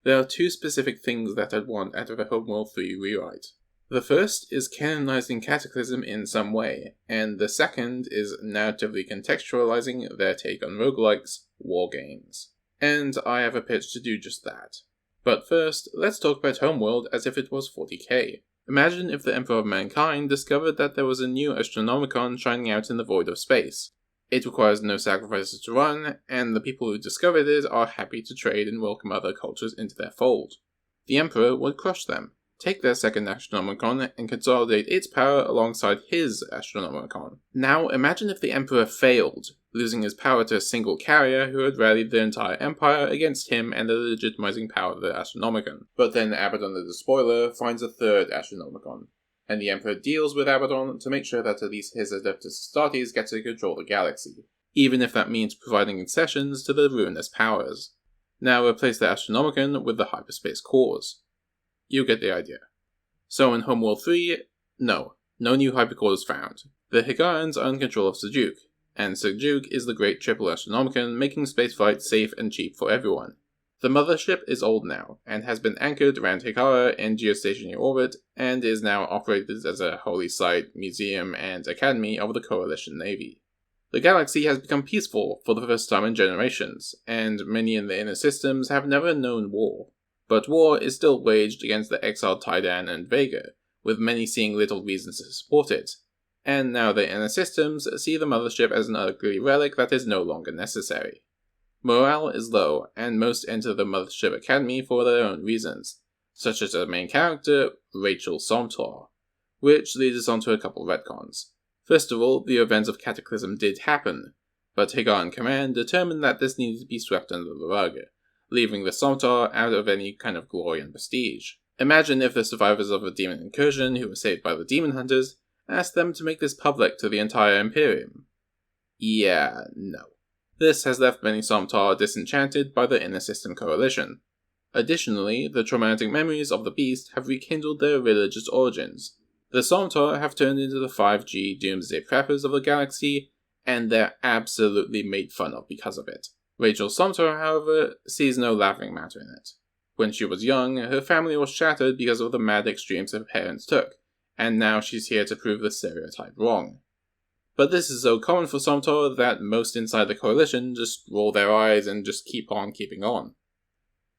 There are two specific things that I'd want out of a Homeworld 3 rewrite. The first is canonizing Cataclysm in some way, and the second is narratively contextualizing their take on roguelikes, wargames. And I have a pitch to do just that. But first, let's talk about Homeworld as if it was 40k. Imagine if the Emperor of Mankind discovered that there was a new Astronomicon shining out in the void of space. It requires no sacrifices to run, and the people who discovered it are happy to trade and welcome other cultures into their fold. The Emperor would crush them, take their second Astronomicon, and consolidate its power alongside his Astronomicon. Now imagine if the Emperor failed, losing his power to a single carrier who had rallied the entire empire against him and the legitimizing power of the Astronomicon. But then Abaddon the Despoiler finds a third Astronomicon, and the Emperor deals with Abaddon to make sure that at least his Adeptus Astartes get to control the galaxy, even if that means providing concessions to the ruinous powers. Now replace the Astronomicon with the hyperspace cores. You get the idea. So in Homeworld 3, no new hypercores found. The Higarians are in control of Seljuk, and Seljuk is the great triple Astronomicon making spaceflight safe and cheap for everyone. The mothership is old now, and has been anchored around Higara in geostationary orbit, and is now operated as a holy site, museum, and academy of the Coalition Navy. The galaxy has become peaceful for the first time in generations, and many in the inner systems have never known war. But war is still waged against the exiled Tidan and Vega, with many seeing little reasons to support it. And now the inner systems see the mothership as an ugly relic that is no longer necessary. Morale is low, and most enter the Mothership Academy for their own reasons, such as the main character, Rachel Somtor, which leads us on to a couple retcons. First of all, the events of Cataclysm did happen, but Higarian Command determined that this needed to be swept under the rug, leaving the Somtor out of any kind of glory and prestige. Imagine if the survivors of a demon incursion who were saved by the demon hunters asked them to make this public to the entire Imperium. Yeah, no. This has left many Somtar disenchanted by the Inner System Coalition. Additionally, the traumatic memories of the beast have rekindled their religious origins. The Somtar have turned into the 5G doomsday preppers of the galaxy, and they're absolutely made fun of because of it. Rachel Somtar, however, sees no laughing matter in it. When she was young, her family was shattered because of the mad extremes her parents took, and now she's here to prove the stereotype wrong. But this is so common for Somtar that most inside the Coalition just roll their eyes and just keep on keeping on.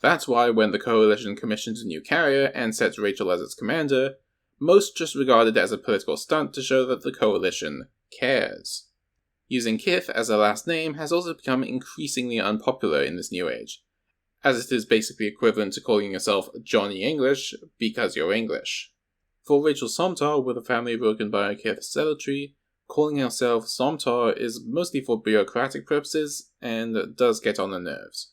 That's why when the Coalition commissions a new carrier and sets Rachel as its commander, most just regard it as a political stunt to show that the Coalition cares. Using Kith as a last name has also become increasingly unpopular in this new age, as it is basically equivalent to calling yourself Johnny English because you're English. For Rachel Somtar, with a family broken by a Kith zealotry, calling herself Somtar is mostly for bureaucratic purposes, and does get on the nerves.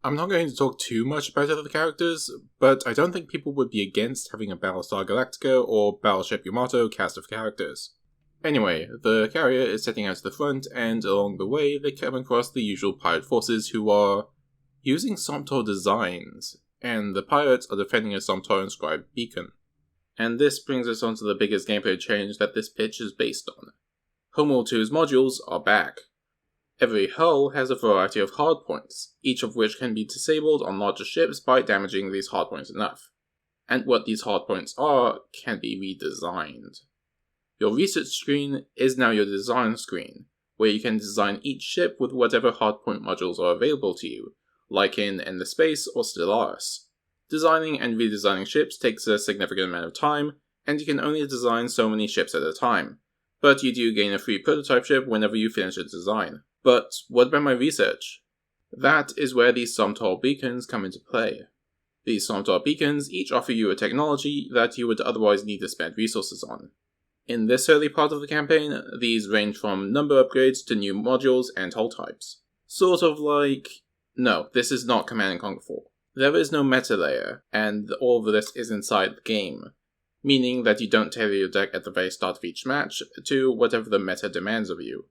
I'm not going to talk too much about other characters, but I don't think people would be against having a Battlestar Galactica or Battleship Yamato cast of characters. Anyway, the carrier is setting out to the front, and along the way they come across the usual pirate forces who are using Somtar designs, and the pirates are defending a Somtar-inscribed beacon. And this brings us on to the biggest gameplay change that this pitch is based on. Homeworld 2's modules are back. Every hull has a variety of hardpoints, each of which can be disabled on larger ships by damaging these hardpoints enough. And what these hardpoints are can be redesigned. Your research screen is now your design screen, where you can design each ship with whatever hardpoint modules are available to you, like in Endless Space or Stellaris. Designing and redesigning ships takes a significant amount of time, and you can only design so many ships at a time, but you do gain a free prototype ship whenever you finish a design. But what about my research? That is where these Somtar beacons come into play. These Somtar beacons each offer you a technology that you would otherwise need to spend resources on. In this early part of the campaign, these range from number upgrades to new modules and hull types. Sort of like... No, this is not Command & Conquer 4. There is no meta layer, and all of this is inside the game, meaning that you don't tailor your deck at the very start of each match to whatever the meta demands of you.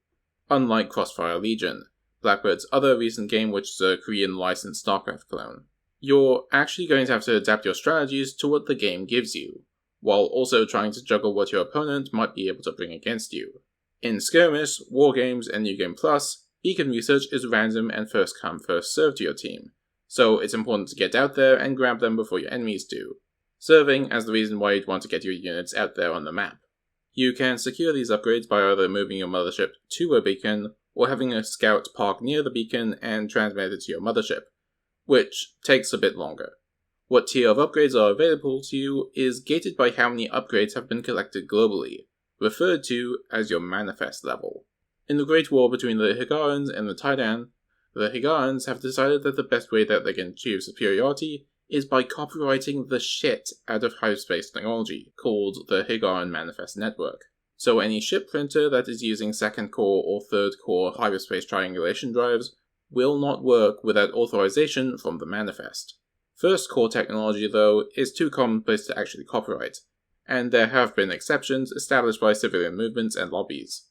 Unlike Crossfire Legion, Blackbird's other recent game, which is a Korean licensed StarCraft clone. You're actually going to have to adapt your strategies to what the game gives you, while also trying to juggle what your opponent might be able to bring against you. In Skirmish, Wargames, and New Game Plus, beacon research is random and first come, first served to your team, so it's important to get out there and grab them before your enemies do, serving as the reason why you'd want to get your units out there on the map. You can secure these upgrades by either moving your mothership to a beacon, or having a scout park near the beacon and transmit it to your mothership, which takes a bit longer. What tier of upgrades are available to you is gated by how many upgrades have been collected globally, referred to as your manifest level. In the Great War between the Higarans and the Taidan, the Higarans have decided that the best way that they can achieve superiority is by copyrighting the shit out of hyperspace technology, called the Higaran Manifest Network. So any ship printer that is using 2nd core or 3rd core hyperspace triangulation drives will not work without authorization from the manifest. 1st core technology, though, is too commonplace to actually copyright, and there have been exceptions established by civilian movements and lobbies.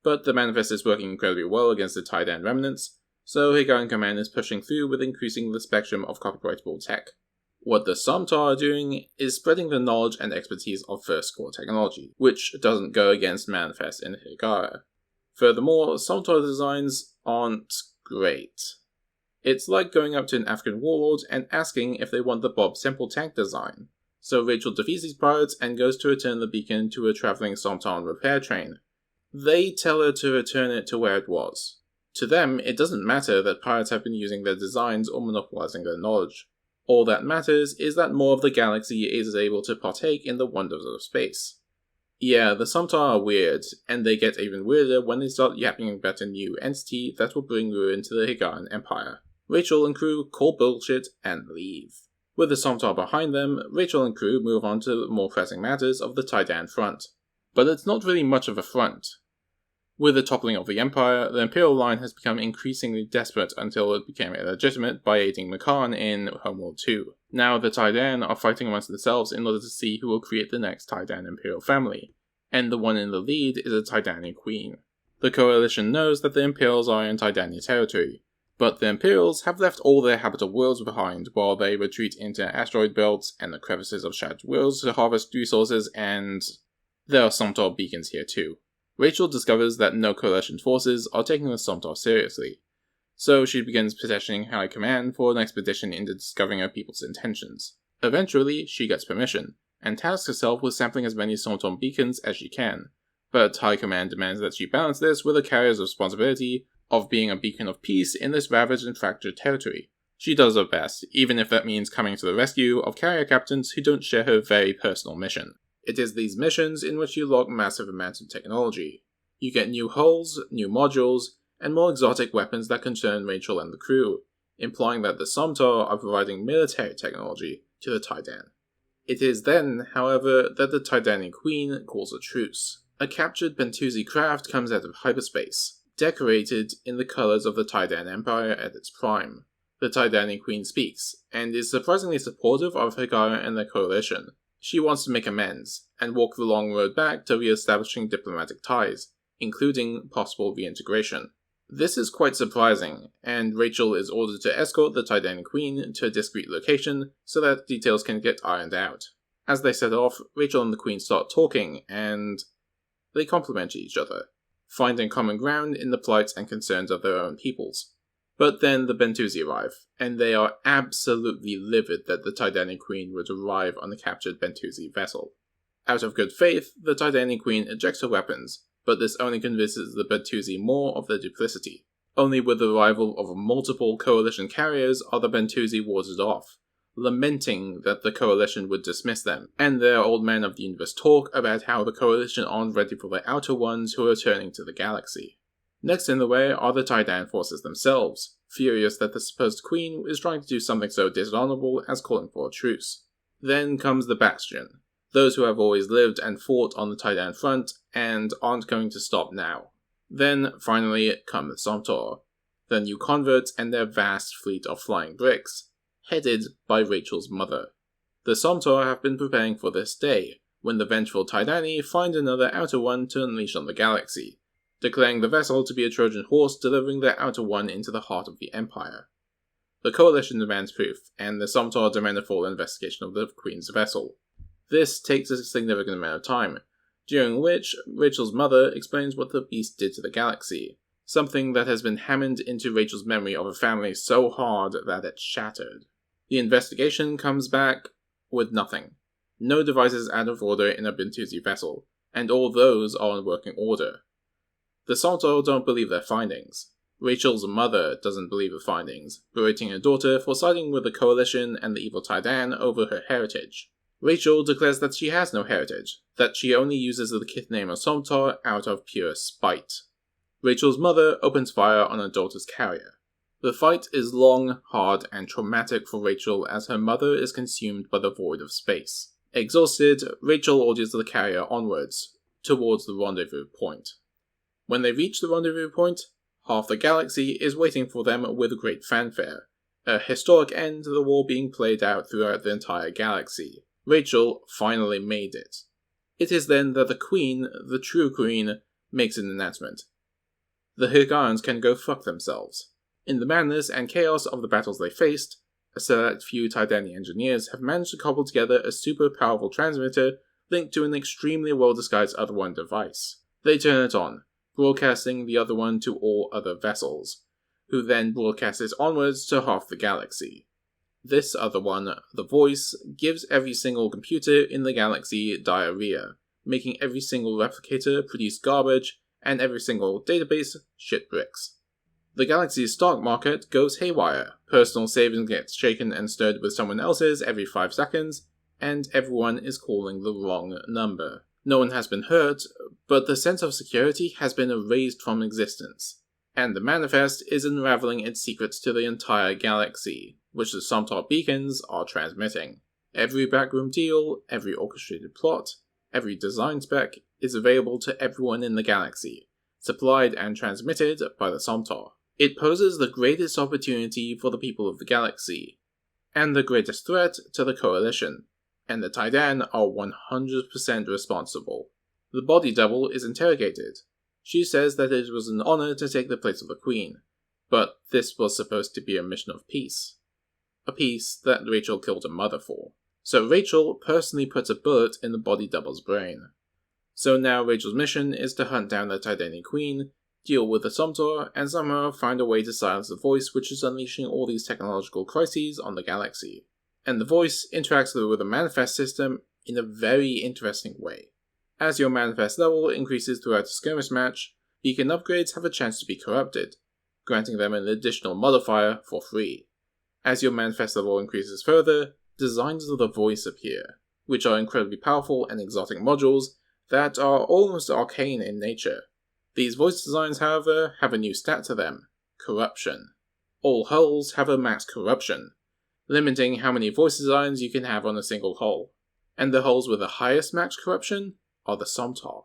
But the manifest is working incredibly well against the Taidan remnants, so Higaran Command is pushing through with increasing the spectrum of copyrightable tech. What the Somtar are doing is spreading the knowledge and expertise of 1st core technology, which doesn't go against manifest in Higara. Furthermore, Somtar designs aren't great. It's like going up to an African warlord and asking if they want the Bob Simple tank design. So Rachel defeats these pirates and goes to return the beacon to a travelling Somtar repair train. They tell her to return it to where it was. To them, it doesn't matter that pirates have been using their designs or monopolizing their knowledge. All that matters is that more of the galaxy is able to partake in the wonders of space. Yeah, the Somtar are weird, and they get even weirder when they start yapping about a new entity that will bring ruin to the Higaran Empire. Rachel and crew call bullshit and leave. With the Somtar behind them, Rachel and crew move on to the more pressing matters of the Taidan front. But it's not really much of a front. With the toppling of the Empire, the Imperial line has become increasingly desperate until it became illegitimate by aiding Makan in Homeworld 2. Now the Taidan are fighting amongst themselves in order to see who will create the next Taidan Imperial family, and the one in the lead is a Taidani queen. The Coalition knows that the Imperials are in Taidani territory, but the Imperials have left all their habitable worlds behind while they retreat into asteroid belts and the crevices of shattered worlds to harvest resources, and there are Somtar beacons here too. Rachel discovers that no Coalition forces are taking the Somtar seriously, so she begins petitioning High Command for an expedition into discovering her people's intentions. Eventually, she gets permission, and tasks herself with sampling as many Somtar beacons as she can, but High Command demands that she balance this with a carrier's responsibility of being a beacon of peace in this ravaged and fractured territory. She does her best, even if that means coming to the rescue of carrier captains who don't share her very personal mission. It is these missions in which you lock massive amounts of technology. You get new hulls, new modules, and more exotic weapons that concern Rachel and the crew, implying that the Somtar are providing military technology to the Taidan. It is then, however, that the Taidani Queen calls a truce. A captured Bentusi craft comes out of hyperspace, decorated in the colours of the Taidan Empire at its prime. The Taidani Queen speaks, and is surprisingly supportive of Higara and their coalition. She wants to make amends, and walk the long road back to re-establishing diplomatic ties, including possible reintegration. This is quite surprising, and Rachel is ordered to escort the Taidani Queen to a discreet location so that details can get ironed out. As they set off, Rachel and the Queen start talking, and they compliment each other, finding common ground in the plights and concerns of their own peoples. But then the Bentusi arrive, and they are absolutely livid that the Taidani Queen would arrive on a captured Bentusi vessel. Out of good faith, the Taidani Queen ejects her weapons, but this only convinces the Bentusi more of their duplicity. Only with the arrival of multiple Coalition carriers are the Bentusi warded off, lamenting that the Coalition would dismiss them, and their old men of the universe talk about how the Coalition aren't ready for their outer ones who are returning to the galaxy. Next in the way are the Taidan forces themselves, furious that the supposed queen is trying to do something so dishonorable as calling for a truce. Then comes the Bastion, those who have always lived and fought on the Taidan front and aren't going to stop now. Then, finally, come the Somtar, the new converts and their vast fleet of flying bricks, headed by Rachel's mother. The Somtar have been preparing for this day, when the vengeful Taidani find another outer one to unleash on the galaxy, declaring the vessel to be a Trojan horse delivering their outer one into the heart of the Empire. The Coalition demands proof, and the Somtar demand a full investigation of the Queen's vessel. This takes a significant amount of time, during which Rachel's mother explains what the beast did to the galaxy, something that has been hammered into Rachel's memory of a family so hard that it's shattered. The investigation comes back with nothing. No devices out of order in a Bentusi vessel, and all those are in working order. The Salto don't believe their findings. Rachel's mother doesn't believe the findings, berating her daughter for siding with the Coalition and the evil Tidan over her heritage. Rachel declares that she has no heritage, that she only uses the kith name of Somtar out of pure spite. Rachel's mother opens fire on her daughter's carrier. The fight is long, hard, and traumatic for Rachel as her mother is consumed by the void of space. Exhausted, Rachel orders the carrier onwards, towards the rendezvous point. When they reach the rendezvous point, half the galaxy is waiting for them with great fanfare, a historic end to the war being played out throughout the entire galaxy. Rachel finally made it. It is then that the Queen, the true Queen, makes an announcement. The Higans can go fuck themselves. In the madness and chaos of the battles they faced, a select few Tidani engineers have managed to cobble together a super powerful transmitter linked to an extremely well-disguised Other One device. They turn it on, broadcasting the Other One to all other vessels, who then broadcast it onwards to half the galaxy. This Other One, the Voice, gives every single computer in the galaxy diarrhea, making every single replicator produce garbage, and every single database shit bricks. The galaxy's stock market goes haywire, personal savings get shaken and stirred with someone else's every 5 seconds, and everyone is calling the wrong number. No one has been hurt, but the sense of security has been erased from existence, and the Manifest is unraveling its secrets to the entire galaxy, which the Somtar beacons are transmitting. Every backroom deal, every orchestrated plot, every design spec is available to everyone in the galaxy, supplied and transmitted by the Somtar. It poses the greatest opportunity for the people of the galaxy, and the greatest threat to the Coalition, and the Tidan are 100% responsible. The body double is interrogated. She says that it was an honor to take the place of the Queen, but this was supposed to be a mission of peace. A peace that Rachel killed her mother for. So Rachel personally puts a bullet in the body double's brain. So now Rachel's mission is to hunt down the Tidani Queen, deal with the Somtar, and somehow find a way to silence the Voice which is unleashing all these technological crises on the galaxy. And the Voice interacts with the Manifest system in a very interesting way. As your Manifest level increases throughout the skirmish match, beacon upgrades have a chance to be corrupted, granting them an additional modifier for free. As your Manifest level increases further, designs of the Voice appear, which are incredibly powerful and exotic modules that are almost arcane in nature. These voice designs, however, have a new stat to them: corruption. All hulls have a max corruption, limiting how many voice designs you can have on a single hull. And the hulls with the highest max corruption are the Somtar.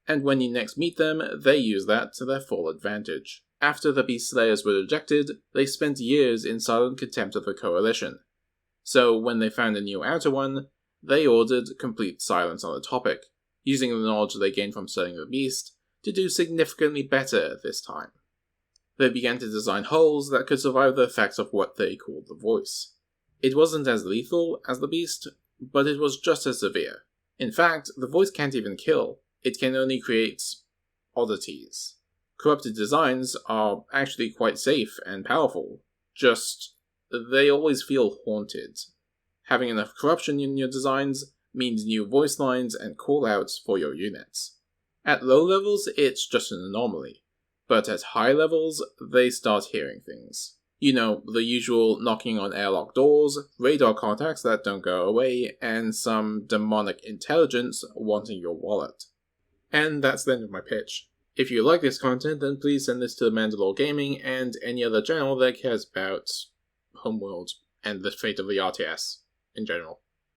And when you next meet them, they use that to their full advantage. After the Beast Slayers were ejected, they spent years in silent contempt of the Coalition. So when they found a new Outer One, they ordered complete silence on the topic, using the knowledge they gained from studying the Beast to do significantly better this time. They began to design hulls that could survive the effects of what they called the Voice. It wasn't as lethal as the Beast, but it was just as severe. In fact, the Voice can't even kill, it can only create oddities. Corrupted designs are actually quite safe and powerful, just they always feel haunted. Having enough corruption in your designs means new voice lines and callouts for your units. At low levels, it's just an anomaly, but at high levels, they start hearing things. You know, the usual knocking on airlock doors, radar contacts that don't go away, and some demonic intelligence wanting your wallet. And that's the end of my pitch. If you like this content, then please send this to Mandalore Gaming and any other channel that cares about Homeworld and the fate of the RTS in general.